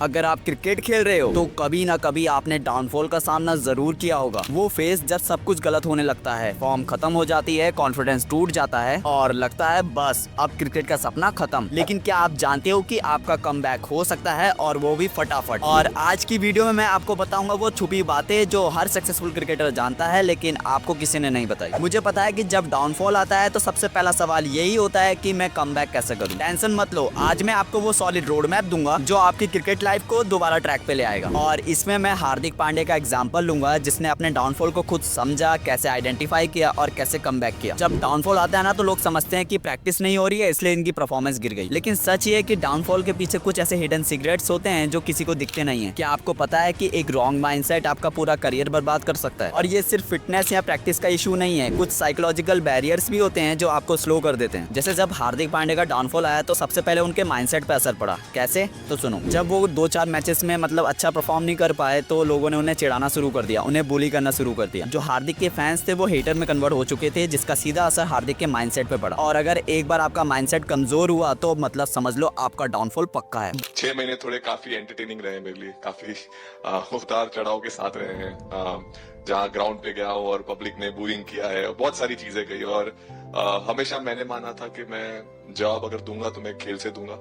अगर आप क्रिकेट खेल रहे हो तो कभी ना कभी आपने डाउनफॉल का सामना जरूर किया होगा। वो फेज जब सब कुछ गलत होने लगता है, फॉर्म खत्म हो जाती है, कॉन्फिडेंस टूट जाता है और लगता है बस अब क्रिकेट का सपना खत्म। लेकिन क्या आप जानते हो कि आपका कमबैक हो सकता है, और वो भी फटाफट। और आज की वीडियो में मैं आपको बताऊंगा वो छुपी बातें जो हर सक्सेसफुल क्रिकेटर जानता है लेकिन आपको किसी ने नहीं बताई। मुझे पता है कि जब डाउनफॉल आता है तो सबसे पहला सवाल यही होता है कि मैं कमबैक कैसे करूं। टेंशन मत लो, आज मैं आपको वो सॉलिड रोड मैप दूंगा जो आपकी क्रिकेट लाइफ को दोबारा ट्रैक पे ले आएगा। और इसमें मैं हार्दिक पांड्या का एग्जांपल लूंगा जिसने अपने डाउनफॉल को खुद समझा, कैसे आइडेंटिफाई किया और कैसे कमबैक किया। जब डाउनफॉल आता है ना तो लोग समझते हैं कि प्रैक्टिस नहीं हो रही है इसलिए इनकी परफॉर्मेंस गिर गई, लेकिन सच ये है कि डाउनफॉल के पीछे कुछ ऐसे हिडन सीक्रेट्स होते हैं जो किसी को दिखते नहीं है। क्या आपको पता है कि एक रॉन्ग माइंडसेट आपका पूरा करियर बर्बाद कर सकता है? और ये सिर्फ फिटनेस या प्रैक्टिस का इशू नहीं है, कुछ साइकोलॉजिकल बैरियर्स भी होते हैं जो आपको स्लो कर देते हैं। जैसे जब हार्दिक पांड्या का डाउनफॉल आया तो सबसे पहले उनके माइंडसेट पे असर पड़ा। कैसे? तो सुनो। जब वो 2-4 मैचेस में अच्छा परफॉर्म नहीं कर पाए तो लोगों ने उन्हें चिढ़ाना शुरू कर दिया, उन्हें बुली करना शुरू कर दिया। जो हार्दिक के फैंस थे वो हेटर में कन्वर्ट हो चुके थे, जिसका सीधा असर हार्दिक के माइंडसेट पे पड़ा। और अगर एक बार आपका माइंडसेट कमजोर हुआ तो मतलब समझ लो आपका डाउनफॉल पक्का है। 6 महीने थोड़े काफी एंटरटेनिंग रहे मेरे लिए, काफी उतार चढ़ाव के साथ रहे हैं। जहाँ ग्राउंड पे गया हूँ और पब्लिक ने बूइंग किया है, बहुत सारी चीजें गई। और हमेशा मैंने माना था कि मैं जवाब अगर दूंगा तो मैं खेल से दूंगा,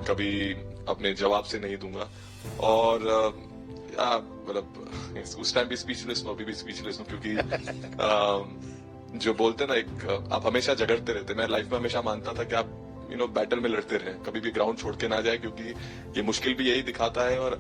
कभी अपने जवाब से नहीं दूंगा। और मतलब उस टाइम भी स्पीचलेस हूँ, अभी भी स्पीचलेस हूँ, क्योंकि जो बोलते ना, एक आप हमेशा झगड़ते रहते। मैं लाइफ में हमेशा मानता था कि आप बैटल में लड़ते रहे, कभी भी ग्राउंड छोड़ के ना जाए, क्योंकि ये मुश्किल भी यही दिखाता है और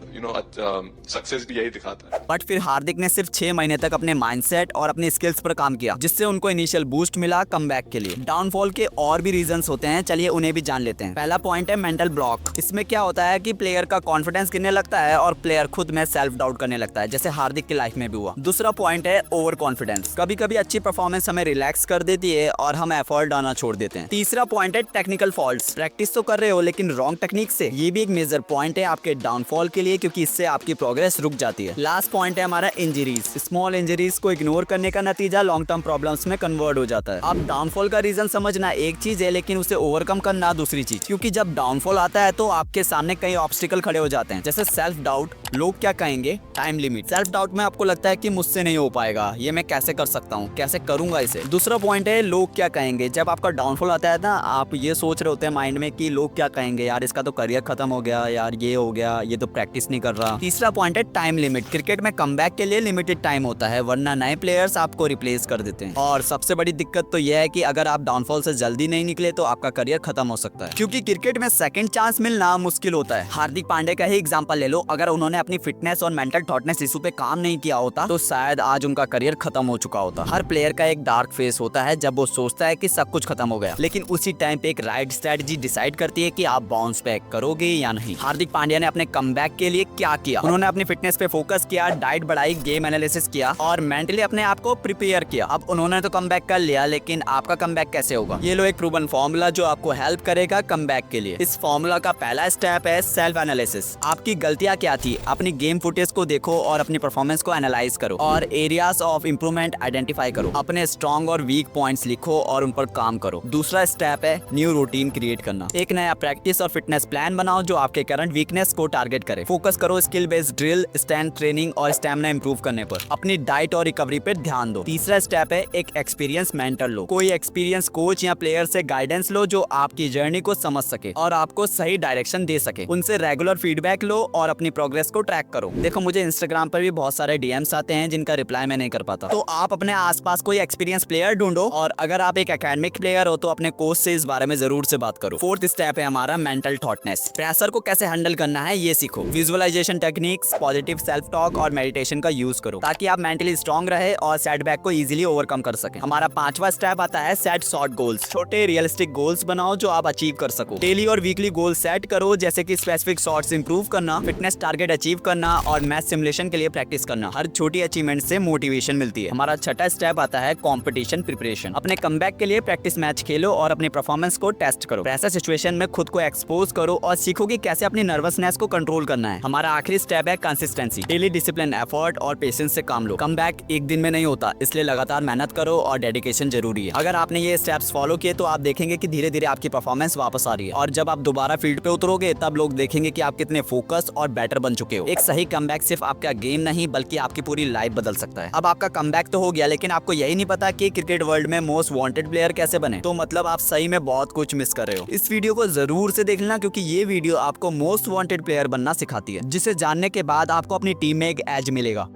सक्सेस भी यही दिखाता है। बट फिर हार्दिक ने सिर्फ 6 महीने तक अपने माइंडसेट और अपनी स्किल्स पर काम किया, जिससे उनको इनिशियल बूस्ट मिला कमबैक के लिए। डाउनफॉल के और भी रीजंस होते हैं, चलिए उन्हें भी जान लेते हैं। पहला पॉइंट है मेंटल ब्लॉक। इसमें क्या होता है कि प्लेयर का कॉन्फिडेंस गिरने लगता है और प्लेयर खुद में सेल्फ डाउट करने लगता है, जैसे हार्दिक की लाइफ में भी हुआ। दूसरा पॉइंट है ओवर कॉन्फिडेंस। कभी कभी अच्छी परफॉर्मेंस हमें रिलैक्स कर देती है और हम एफर्ट डालना छोड़ देते हैं। तीसरा पॉइंट है टेक्निकल फॉल्ट्स। प्रैक्टिस तो कर रहे हो लेकिन रॉन्ग टेक्निक से, ये भी एक मेजर पॉइंट है आपके डाउनफॉल के लिए, क्योंकि इससे आपकी प्रोग्रेस रुक जाती है। लास्ट पॉइंट है हमारा इंजरीज। स्मॉल इंजरीज को इग्नोर करने का नतीजा लॉन्ग टर्म प्रॉब्लम्स में कन्वर्ट हो जाता है। अब डाउनफॉल का रीजन समझना एक चीज है लेकिन उसे ओवरकम करना दूसरी चीज, क्योंकि जब डाउनफॉल आता है तो आपके सामने कई ऑब्स्टिकल खड़े हो जाते हैं, जैसे सेल्फ डाउट, लोग क्या कहेंगे, टाइम लिमिट। सेल्फ डाउट में आपको लगता है कि मुझसे नहीं हो पाएगा, ये मैं कैसे कर सकता हूँ, कैसे करूंगा इसे। दूसरा पॉइंट है लोग क्या कहेंगे। जब आपका डाउनफॉल आता है ना, आप ये सोच रहे होते हैं माइंड में कि लोग क्या कहेंगे, यार इसका तो करियर खत्म हो गया, यार ये हो गया, ये तो प्रैक्टिस नहीं कर रहा। तीसरा पॉइंट है टाइम लिमिट। क्रिकेट में कमबैक के लिए लिमिटेड टाइम होता है, वरना नए प्लेयर्स आपको रिप्लेस कर देते हैं। और सबसे बड़ी दिक्कत तो यह है कि अगर आप डाउनफॉल से जल्दी नहीं निकले तो आपका करियर खत्म हो सकता है, क्योंकि क्रिकेट में सेकंड चांस मिलना मुश्किल होता है। हार्दिक पांड्या का ही एग्जांपल ले लो, अगर उन्होंने अपनी फिटनेस और मेंटल टॉटनेस इशू पे काम नहीं किया होता तो शायद आज उनका करियर खत्म हो चुका होता। हर प्लेयर का एक डार्क फेस होता है जब वो सोचता है कि सब कुछ खत्म हो गया, लेकिन उसी टाइम पे एक राइट स्ट्रेटजी डिसाइड करती है कि आप बाउंस बैक करोगे या नहीं। हार्दिक पांड्या ने अपने कमबैक के लिए क्या किया? उन्होंने अपनी फिटनेस पे फोकस किया, डाइट बढ़ाई, गेम एनालिसिस किया और मेंटली अपने आप को प्रिपेयर किया। अब उन्होंने तो कमबैक कर लिया, लेकिन आपका कमबैक कैसे होगा? ये लो एक प्रूवन फॉर्मूला जो आपको हेल्प करेगा कमबैक के लिए। इस फॉर्मूला का पहला स्टेप है सेल्फ एनालिसिस। आपकी गलतियां क्या थी, अपनी गेम फुटेज को देखो और अपनी परफॉर्मेंस को एनालाइज करो और एरियाज ऑफ इंप्रूवमेंट आइडेंटिफाई करो। अपने स्ट्रॉन्ग और वीक पॉइंट्स लिखो और उन पर काम करो। दूसरा स्टेप है न्यू रूटीन क्रिएट करना। एक नया प्रैक्टिस और फिटनेस प्लान बनाओ जो आपके करंट वीकनेस को टारगेट करे। फोकस करो skill based drill, strength training और स्टैमिना इंप्रूव करने पर। अपनी डाइट और रिकवरी पर ध्यान दो। तीसरा स्टेप है एक एक्सपीरियंस मेंटर लो। कोई एक्सपीरियंस कोच या प्लेयर से गाइडेंस लो जो आपकी जर्नी को समझ सके और आपको सही डायरेक्शन दे सके। उनसे रेगुलर फीडबैक लो और अपनी प्रोग्रेस को ट्रैक करो। देखो, मुझे इंस्टाग्राम पर भी बहुत सारे डीएम्स आते हैं जिनका रिप्लाई मैं नहीं कर पाता, तो आप अपने आसपास कोई एक्सपीरियंस प्लेयर ढूंढो और अगर आप एक एकेडमिक प्लेयर हो तो अपने कोच से इस बारे में जरूर से बात करो। फोर्थ स्टेप है हमारा मेंटल टॉटनेस। प्रेशर को कैसे हैंडल करना है ये सीखो। Visualization techniques, positive self talk और मेडिटेशन का यूज करो ताकि आप मेंटली स्ट्रांग रहे और सेटबैक को इजीली ओवरकम कर सके। हमारा 5वां स्टेप आता है सेट शॉर्ट गोल्स। छोटे रियलिस्टिक गोल्स बनाओ जो आप अचीव कर सको। डेली और वीकली गोल सेट करो, जैसे कि स्पेसिफिक शॉट्स इंप्रूव करना, फिटनेस टारगेट अचीव करना और मैच सिमुलेशन के लिए प्रैक्टिस करना। हर छोटी अचीवमेंट से मोटिवेशन मिलती है। हमारा 6वां स्टेप आता है कंपटीशन प्रिपरेशन। अपने कमबैक के लिए प्रैक्टिस मैच खेलो और अपनी परफॉर्मेंस को टेस्ट टेस्ट करो। ऐसा सिचुएशन में खुद को एक्सपोज करो और सीखो कि कैसे अपनी नर्वसनेस को कंट्रोल करना है। हमारा आखिरी स्टेप है कंसिस्टेंसी। डेली डिसिप्लिन, एफर्ट और पेशेंस से काम लो। कम बैक एक दिन में नहीं होता, इसलिए लगातार मेहनत करो और डेडिकेशन जरूरी है। अगर आपने ये स्टेप्स फॉलो किए तो आप देखेंगे कि धीरे धीरे आपकी परफॉर्मेंस वापस आ रही है, और जब आप दोबारा फील्ड पे उतरोगे तब लोग देखेंगे कि आप कितने फोकस और बेटर बन चुके हो। एक सही कमबैक सिर्फ आपका गेम नहीं बल्कि आपकी पूरी लाइफ बदल सकता है। अब आपका कमबैक तो हो गया, लेकिन आपको यही नहीं पता कि क्रिकेट वर्ल्ड में मोस्ट वांटेड प्लेयर कैसे बने। तो मतलब आप सही में बहुत कुछ मिस कर रहे हो। इस वीडियो को जरूर से देख लेना, क्योंकि ये वीडियो आपको मोस्ट वांटेड प्लेयर बनना सिखाती है, जिसे जानने के बाद आपको अपनी टीम में एक एज मिलेगा।